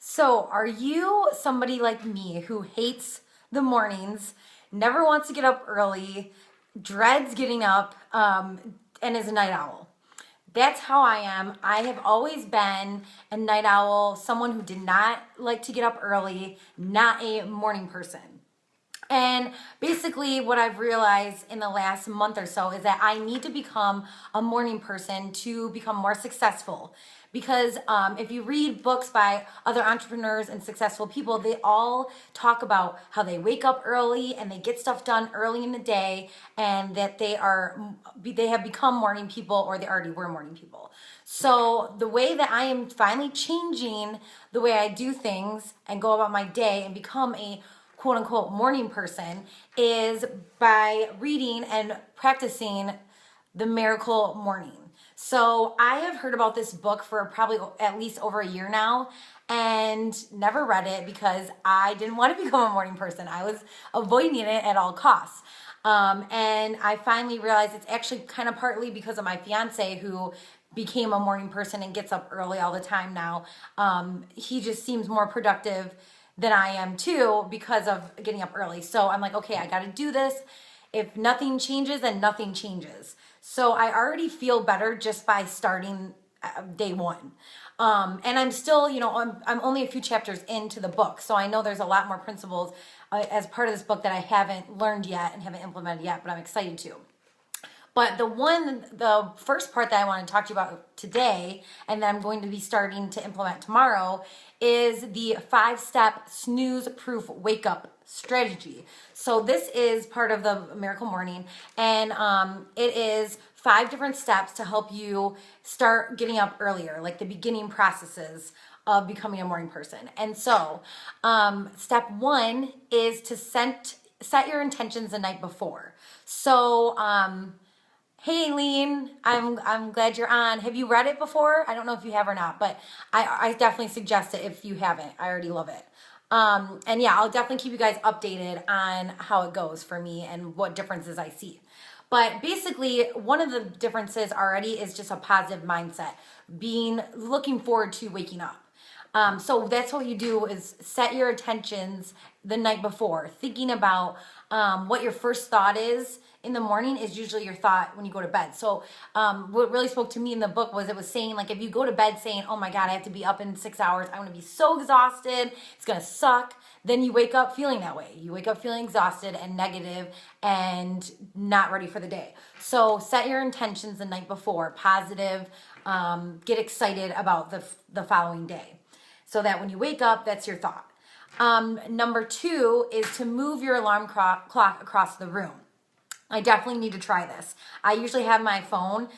So, are you somebody like me who hates the mornings, never wants to get up early, dreads getting up, and is a night owl? That's how I am. I have always been a night owl, someone who did not like to get up early, not a morning person. And basically, what I've realized in the last month or so is that I need to become a morning person to become more successful. Because if you read books by other entrepreneurs and successful people, they all talk about how they wake up early and they get stuff done early in the day, and that they have become morning people, or they already were morning people. So the way that I am finally changing the way I do things and go about my day and become a quote unquote morning person is by reading and practicing the Miracle Morning. So I have heard about this book for probably at least over a year now and never read it because I didn't want to become a morning person. I was avoiding it at all costs. And I finally realized it's actually kind of partly because of my fiance, who became a morning person and gets up early all the time now. He just seems more productive than I am too because of getting up early. So I'm like, okay, I got to do this. If nothing changes, then nothing changes. So I already feel better just by starting day one. And I'm still, I'm only a few chapters into the book. So I know there's a lot more principles as part of this book that I haven't learned yet and haven't implemented yet, but I'm excited to. But the first part that I want to talk to you about today, and that I'm going to be starting to implement tomorrow, is the 5-step snooze-proof wake-up strategy. So this is part of the Miracle Morning, and it is 5 different steps to help you start getting up earlier, like the beginning processes of becoming a morning person. And so step 1 is to set your intentions the night before. So hey, Lean, I'm glad you're on. Have you read it before? I don't know if you have or not, but I definitely suggest it if you haven't. I already love it. And yeah, I'll definitely keep you guys updated on how it goes for me and what differences I see. But basically, one of the differences already is just a positive mindset, looking forward to waking up. So that's what you do is set your intentions the night before, thinking about what your first thought is in the morning is usually your thought when you go to bed. So what really spoke to me in the book was it was saying, like, if you go to bed saying, oh my God, I have to be up in 6 hours, I'm gonna be so exhausted, it's gonna suck, then you wake up feeling that way. You wake up feeling exhausted and negative and not ready for the day. So set your intentions the night before, positive, get excited about the following day, so that when you wake up, that's your thought. Number 2 is to move your alarm clock across the room. I definitely need to try this. I usually have my phone,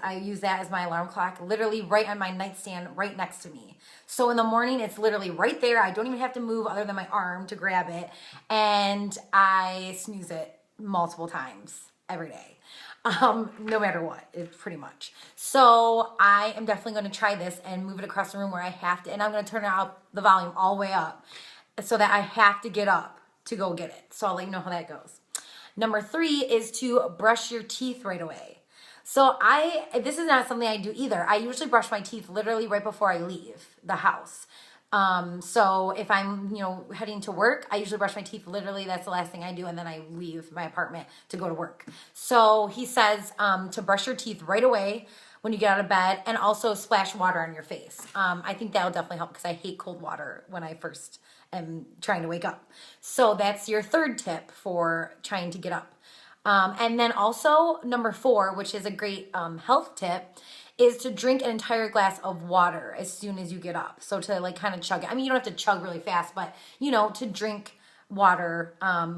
I use that as my alarm clock, literally right on my nightstand right next to me. So in the morning, it's literally right there. I don't even have to move other than my arm to grab it. And I snooze it multiple times every day. No matter what, pretty much. So I am definitely going to try this and move it across the room where I have to, and I'm going to turn the volume all the way up so that I have to get up to go get it. So I'll let you know how that goes. Number 3 is to brush your teeth right away. So this is not something I do either. I usually brush my teeth literally right before I leave the house. So if I'm, heading to work, I usually brush my teeth literally. That's the last thing I do. And then I leave my apartment to go to work. So he says to brush your teeth right away when you get out of bed, and also splash water on your face. I think that'll definitely help because I hate cold water when I first am trying to wake up. So that's your 3rd tip for trying to get up. And then also number 4, which is a great health tip, is to drink an entire glass of water as soon as you get up. So to kind of chug it. I mean, you don't have to chug really fast, but to drink water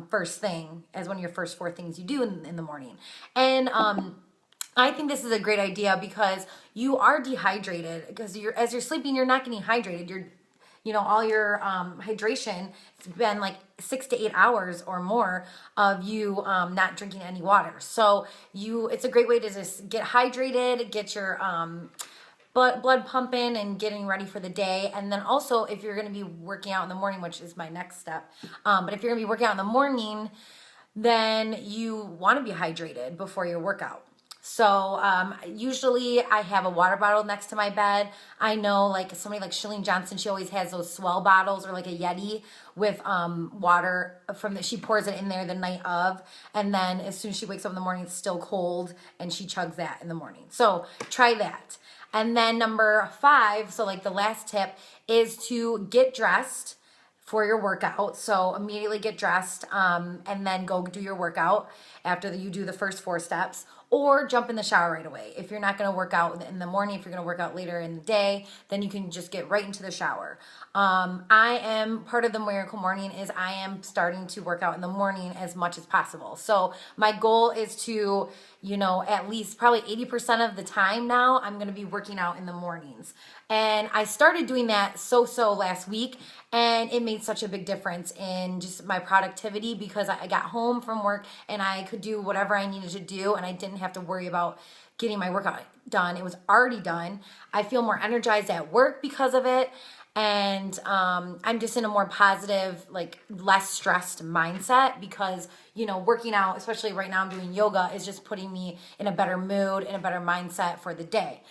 first thing as one of your first 4 things you do in the morning. And I think this is a great idea because you are dehydrated, because as you're sleeping, you're not getting hydrated. All your hydration, it's been like 6 to 8 hours or more of you not drinking any water. So it's a great way to just get hydrated, get your blood pumping and getting ready for the day. And then also, if you're going to be working out in the morning, which is my next step, but if you're going to be working out in the morning, then you want to be hydrated before your workout. So usually I have a water bottle next to my bed. I know like somebody like Shalene Johnson, she always has those Swell bottles or like a Yeti with water she pours it in there the night of. And then as soon as she wakes up in the morning, it's still cold and she chugs that in the morning. So try that. And then number 5, so like the last tip, is to get dressed for your workout. So immediately get dressed and then go do your workout after you do the first 4 steps, or jump in the shower right away. If you're not going to work out in the morning, if you're going to work out later in the day, then you can just get right into the shower. I am part of the Miracle Morning is I am starting to work out in the morning as much as possible. So my goal is to, at least probably 80% of the time now, I'm going to be working out in the mornings. And I started doing that so last week, and it made such a big difference in just my productivity because I got home from work and I could do whatever I needed to do, and I didn't have to worry about getting my workout done. It was already done. I feel more energized at work because of it. And I'm just in a more positive, like less stressed mindset because, working out, especially right now I'm doing yoga, is just putting me in a better mood, in a better mindset for the day.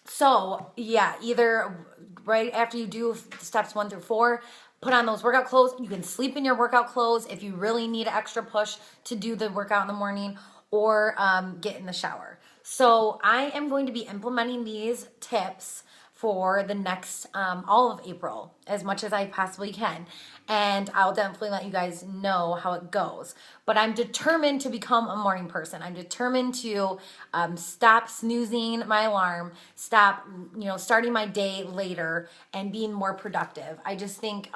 So yeah, either right after you do steps 1 through 4, put on those workout clothes. You can sleep in your workout clothes if you really need an extra push to do the workout in the morning, or get in the shower. So I am going to be implementing these tips for the next all of April as much as I possibly can, and I'll definitely let you guys know how it goes. But I'm determined to become a morning person. I'm determined to stop snoozing my alarm, stop starting my day later, and being more productive. I just think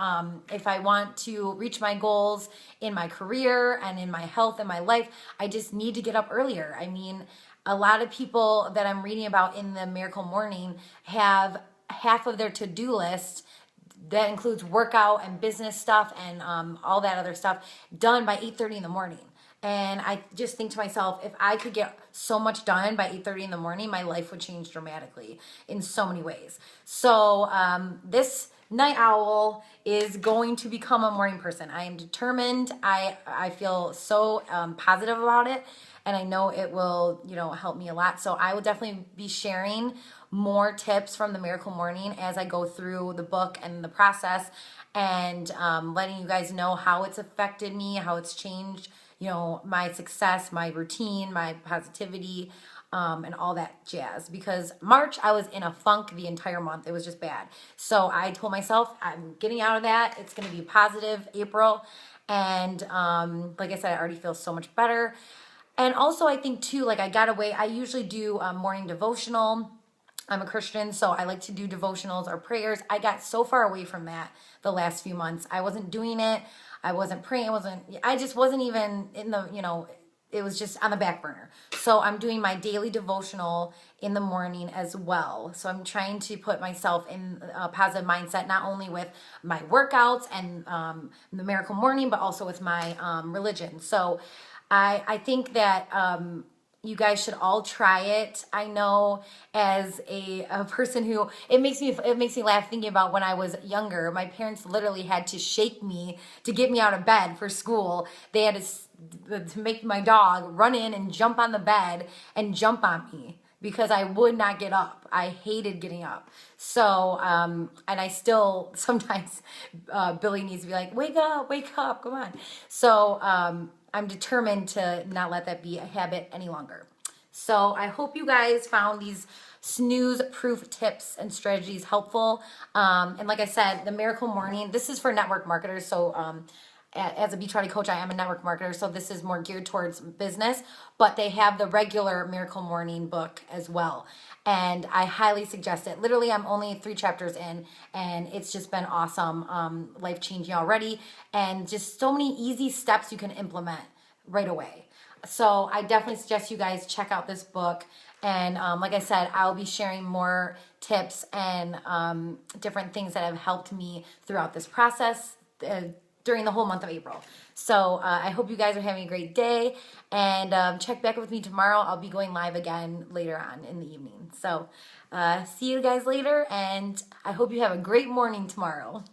if I want to reach my goals in my career and in my health and my life, I just need to get up earlier. I mean, a lot of people that I'm reading about in the Miracle Morning have half of their to-do list that includes workout and business stuff and all that other stuff done by 8:30 in the morning. And I just think to myself, if I could get so much done by 8:30 in the morning, my life would change dramatically in so many ways. So this night owl is going to become a morning person. I am determined. I feel so positive about it. And I know it will, help me a lot. So I will definitely be sharing more tips from the Miracle Morning as I go through the book and the process, and letting you guys know how it's affected me, how it's changed, my success, my routine, my positivity, and all that jazz. Because March, I was in a funk the entire month. It was just bad. So I told myself, I'm getting out of that. It's going to be positive April. And like I said, I already feel so much better. And also I think too, like I got away, I usually do a morning devotional. I'm a Christian, so I like to do devotionals or prayers. I got so far away from that the last few months. I wasn't doing it. I wasn't praying. I just wasn't even in the, it was just on the back burner. So I'm doing my daily devotional in the morning as well. So I'm trying to put myself in a positive mindset, not only with my workouts and the Miracle Morning, but also with my religion. So I think that you guys should all try it. I know as a person who, it makes me laugh thinking about when I was younger. My parents literally had to shake me to get me out of bed for school. They had to make my dog run in and jump on the bed and jump on me because I would not get up. I hated getting up. So, and I still sometimes, Billy needs to be like, wake up, come on. So, I'm determined to not let that be a habit any longer. So I hope you guys found these snooze-proof tips and strategies helpful. And like I said, the Miracle Morning, this is for network marketers. So as a Beachbody coach, I am a network marketer. So this is more geared towards business, but they have the regular Miracle Morning book as well. And I highly suggest it. Literally, I'm only 3 chapters in, and it's just been awesome, life-changing already, and just so many easy steps you can implement right away. So I definitely suggest you guys check out this book. And like I said, I'll be sharing more tips and different things that have helped me throughout this process during the whole month of April. So I hope you guys are having a great day, and check back with me tomorrow. I'll be going live again later on in the evening. So see you guys later, and I hope you have a great morning tomorrow.